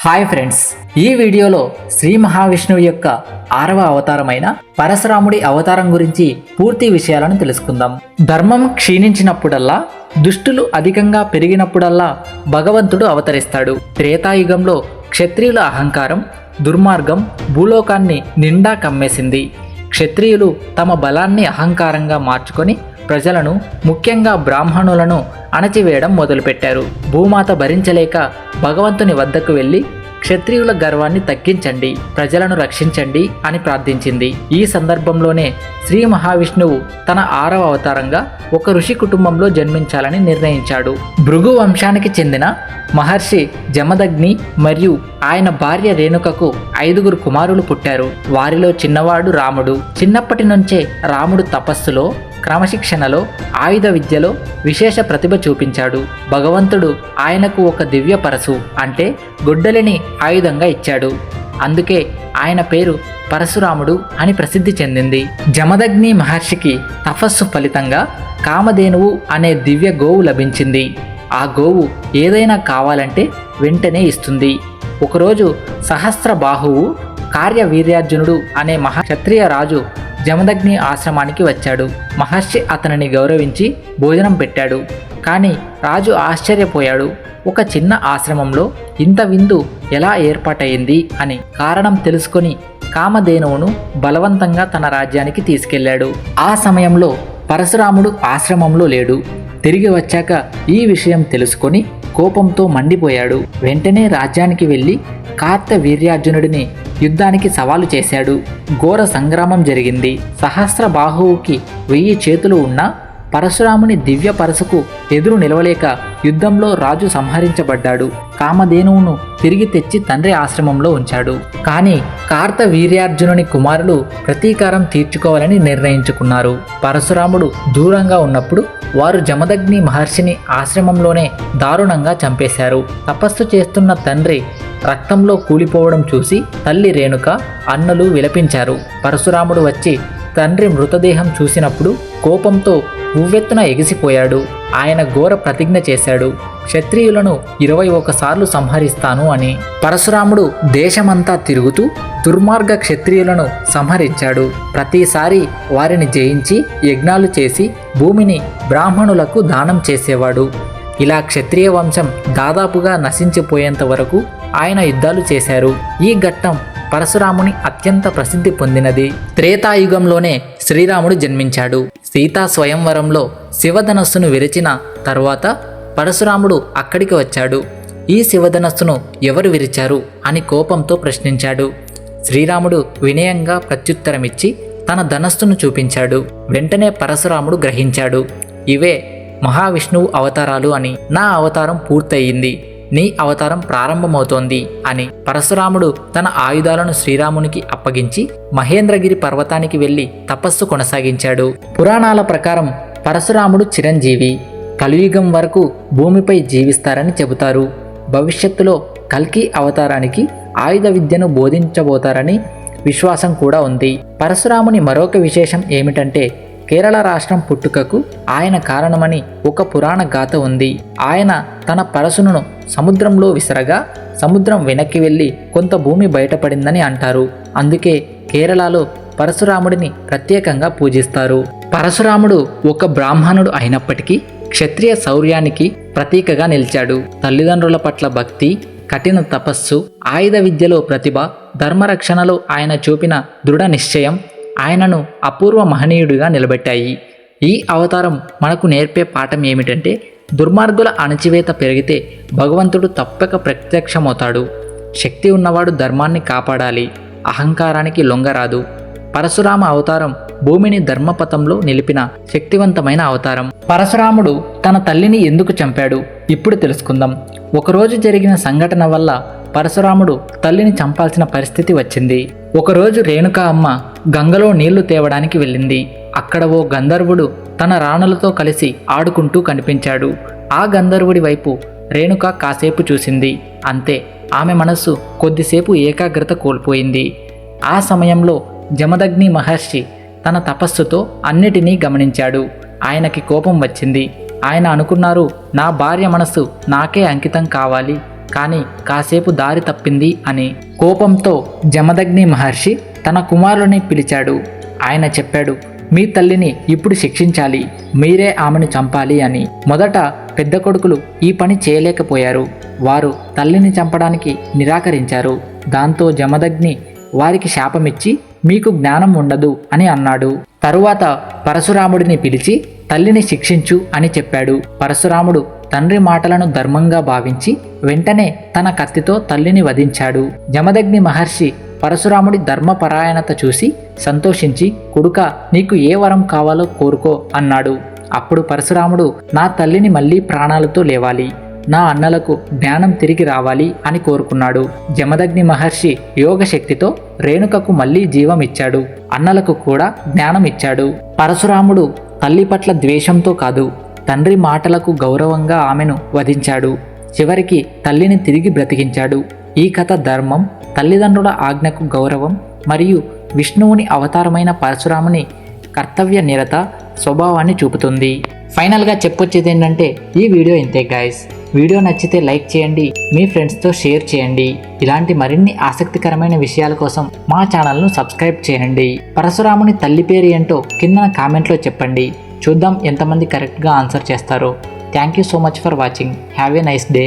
Hi friends, ఈ వీడియోలో శ్రీ మహావిష్ణువు యొక్క 6వ అవతారమైన పరశురాముడి అవతారం గురించి పూర్తి విషయాలను తెలుసుకుందాం. ధర్మం క్షీణించినప్పుడల్లా, దుష్టులు అధికంగా పెరిగినప్పుడల్లా భగవంతుడు అవతరిస్తాడు. త్రేతాయుగంలో క్షత్రియుల అహంకారం, దుర్మార్గం భూలోకాన్ని నిండా కమ్మేసింది. క్షత్రియులు తమ బలాన్ని అహంకారంగా మార్చుకొని ప్రజలను, ముఖ్యంగా బ్రాహ్మణులను అణచివేయడం మొదలుపెట్టారు. భూమాత భరించలేక భగవంతుని వద్దకు వెళ్ళి క్షత్రియుల గర్వాన్ని తగ్గించండి, ప్రజలను రక్షించండి అని ప్రార్థించింది. ఈ సందర్భంలోనే శ్రీ మహావిష్ణువు తన 6వ అవతారంగా ఒక ఋషి కుటుంబంలో జన్మించాలని నిర్ణయించాడు. భృగు వంశానికి చెందిన మహర్షి జమదగ్ని మరియు ఆయన భార్య రేణుకకు 5గురు కుమారులు పుట్టారు. వారిలో చిన్నవాడు రాముడు. చిన్నప్పటి నుంచే రాముడు తపస్సులో, క్రమశిక్షణలో, ఆయుధ విద్యలో విశేష ప్రతిభ చూపించాడు. భగవంతుడు ఆయనకు ఒక దివ్య పరశు అంటే గొడ్డలిని ఆయుధంగా ఇచ్చాడు. అందుకే ఆయన పేరు పరశురాముడు అని ప్రసిద్ధి చెందింది. జమదగ్ని మహర్షికి తపస్సు ఫలితంగా కామధేనువు అనే దివ్య గోవు లభించింది. ఆ గోవు ఏదైనా కావాలంటే వెంటనే ఇస్తుంది. ఒకరోజు సహస్రబాహువు కార్యవీర్యార్జునుడు అనే మహాక్షత్రియ రాజు జమదగ్ని ఆశ్రమానికి వచ్చాడు. మహర్షి అతనిని గౌరవించి భోజనం పెట్టాడు. కానీ రాజు ఆశ్చర్యపోయాడు. ఒక చిన్న ఆశ్రమంలో ఇంత విందు ఎలా ఏర్పాటైంది అని. కారణం తెలుసుకొని కామధేనువును బలవంతంగా తన రాజ్యానికి తీసుకెళ్లాడు. ఆ సమయంలో పరశురాముడు ఆశ్రమంలో లేడు. తిరిగి వచ్చాక ఈ విషయం తెలుసుకొని కోపంతో మండిపోయాడు. వెంటనే రాజ్యానికి వెళ్ళి కార్తవీర్యార్జునుడిని యుద్ధానికి సవాలు చేశాడు. ఘోర సంగ్రామం జరిగింది. సహస్రబాహువుకి 1000 చేతులు ఉన్నా పరశురాముని దివ్య పరశుకు ఎదురు నిలవలేక యుద్ధంలో రాజు సంహరించబడ్డాడు. కామధేనువును తిరిగి తెచ్చి తండ్రి ఆశ్రమంలో ఉంచాడు. కానీ కార్తవీర్యార్జునుని కుమారులు ప్రతీకారం తీర్చుకోవాలని నిర్ణయించుకున్నారు. పరశురాముడు దూరంగా ఉన్నప్పుడు వారు జమదగ్ని మహర్షిని ఆశ్రమంలోనే దారుణంగా చంపేశారు. తపస్సు చేస్తున్న తండ్రి రక్తంలో కూలిపోవడం చూసి తల్లి రేణుక, అన్నలు విలపించారు. పరశురాముడు వచ్చి తండ్రి మృతదేహం చూసినప్పుడు కోపంతో ఉవ్వెత్తున ఎగిసిపోయాడు. ఆయన ఘోర ప్రతిజ్ఞ చేశాడు, క్షత్రియులను 21 సార్లు సంహరిస్తాను అని. పరశురాముడు దేశమంతా తిరుగుతూ దుర్మార్గ క్షత్రియులను సంహరించాడు. ప్రతిసారి వారిని జయించి యజ్ఞాలు చేసి భూమిని బ్రాహ్మణులకు దానం చేసేవాడు. ఇలా క్షత్రియ వంశం దాదాపుగా నశించిపోయేంత వరకు ఆయన యుద్ధాలు చేశారు. ఈ ఘట్టం పరశురాముని అత్యంత ప్రసిద్ధి పొందినది. త్రేతాయుగంలోనే శ్రీరాముడు జన్మించాడు. సీతా స్వయంవరంలో శివధనస్సును విరిచిన తర్వాత పరశురాముడు అక్కడికి వచ్చాడు. ఈ శివధనస్సును ఎవరు విరిచారు అని కోపంతో ప్రశ్నించాడు. శ్రీరాముడు వినయంగా ప్రత్యుత్తరమిచ్చి తన ధనస్సును చూపించాడు. వెంటనే పరశురాముడు గ్రహించాడు, ఇవే మహావిష్ణువు అవతారాలు అని. నా అవతారం పూర్తయింది, నీ అవతారం ప్రారంభమవుతోంది అని. పరశురాముడు తన ఆయుధాలను శ్రీరామునికి అప్పగించి మహేంద్రగిరి పర్వతానికి వెళ్లి తపస్సు కొనసాగించాడు. పురాణాల ప్రకారం పరశురాముడు చిరంజీవి, కలియుగం వరకు భూమిపై జీవిస్తారని చెబుతారు. భవిష్యత్తులో కల్కి అవతారానికి ఆయుధ విద్యను బోధించబోతారని విశ్వాసం కూడా ఉంది. పరశురాముని మరొక విశేషం ఏమిటంటే కేరళ రాష్ట్రం పుట్టుకకు ఆయన కారణమని ఒక పురాణ గాథ ఉంది. ఆయన తన పరశును సముద్రంలో విసరగా సముద్రం వెనక్కి వెళ్ళి కొంత భూమి బయటపడిందని అంటారు. అందుకే కేరళలో పరశురాముడిని ప్రత్యేకంగా పూజిస్తారు. పరశురాముడు ఒక బ్రాహ్మణుడు అయినప్పటికీ క్షత్రియ శౌర్యానికి ప్రతీకగా నిలిచాడు. తల్లిదండ్రుల పట్ల భక్తి, కఠిన తపస్సు, ఆయుధ విద్యలో ప్రతిభ, ధర్మరక్షణలో ఆయన చూపిన దృఢ నిశ్చయం ఆయనను అపూర్వ మహనీయుడిగా నిలబెట్టాయి. ఈ అవతారం మనకు నేర్పే పాఠం ఏమిటంటే దుర్మార్గుల అణచివేత పెరిగితే భగవంతుడు తప్పక ప్రత్యక్షమవుతాడు. శక్తి ఉన్నవాడు ధర్మాన్ని కాపాడాలి, అహంకారానికి లొంగరాదు. పరశురామ అవతారం భూమిని ధర్మపథంలో నిలిపిన శక్తివంతమైన అవతారం. పరశురాముడు తన తల్లిని ఎందుకు చంపాడు ఇప్పుడు తెలుసుకుందాం. ఒకరోజు జరిగిన సంఘటన వల్ల పరశురాముడు తల్లిని చంపాల్సిన పరిస్థితి వచ్చింది. ఒకరోజు రేణుక అమ్మ గంగలో నీళ్లు తేవడానికి వెళ్ళింది. అక్కడ ఓ గంధర్వుడు తన రాణులతో కలిసి ఆడుకుంటూ కనిపించాడు. ఆ గంధర్వుడి వైపు రేణుక కాసేపు చూసింది. అంతే, ఆమె మనస్సు కొద్దిసేపు ఏకాగ్రత కోల్పోయింది. ఆ సమయంలో జమదగ్ని మహర్షి తన తపస్సుతో అన్నిటినీ గమనించాడు. ఆయనకి కోపం వచ్చింది. ఆయన అనుకున్నారు, నా భార్య మనస్సు నాకే అంకితం కావాలి, కానీ కాసేపు దారి తప్పింది అని. కోపంతో జమదగ్ని మహర్షి తన కుమారుని పిలిచాడు. ఆయన చెప్పాడు, మీ తల్లిని ఇప్పుడు శిక్షించాలి, మీరే ఆమెను చంపాలి అని. మొదట పెద్ద కొడుకులు ఈ పని చేయలేకపోయారు. వారు తల్లిని చంపడానికి నిరాకరించారు. దాంతో జమదగ్ని వారికి శాపమిచ్చి మీకు జ్ఞానం ఉండదు అని అన్నాడు. తరువాత పరశురాముడిని పిలిచి తల్లిని శిక్షించు అని చెప్పాడు. పరశురాముడు తండ్రి మాటలను ధర్మంగా భావించి వెంటనే తన కత్తితో తల్లిని వధించాడు. జమదగ్ని మహర్షి పరశురాముడి ధర్మపరాయణత చూసి సంతోషించి, కొడుకా, నీకు ఏ వరం కావాలో కోరుకో అన్నాడు. అప్పుడు పరశురాముడు, నా తల్లిని మళ్ళీ ప్రాణాలతో లేవాలి, నా అన్నలకు జ్ఞానం తిరిగి రావాలి అని కోరుకున్నాడు. జమదగ్ని మహర్షి యోగశక్తితో రేణుకకు మళ్ళీ జీవం ఇచ్చాడు. అన్నలకు కూడా జ్ఞానం ఇచ్చాడు. పరశురాముడు తల్లి పట్ల ద్వేషంతో కాదు, తండ్రి మాటలకు గౌరవంగా ఆమెను వధించాడు. చివరికి తల్లిని తిరిగి బ్రతికించాడు. ఈ కథ ధర్మం, తల్లిదండ్రుల ఆజ్ఞకు గౌరవం మరియు విష్ణువుని అవతారమైన పరశురాముని కర్తవ్య నిరత స్వభావాన్ని చూపుతుంది. ఫైనల్గా చెప్పొచ్చేది ఏంటంటే ఈ వీడియో ఇంతే గైస్. వీడియో నచ్చితే లైక్ చేయండి, మీ ఫ్రెండ్స్తో షేర్ చేయండి. ఇలాంటి మరిన్ని ఆసక్తికరమైన విషయాల కోసం మా ఛానల్ను సబ్స్క్రైబ్ చేయండి. పరశురాముని తల్లి పేరు ఏంటో కింద కామెంట్లో చెప్పండి. చూద్దాం ఎంతమంది కరెక్ట్గా ఆన్సర్ చేస్తారో. Thank you so much for watching. Have a nice day.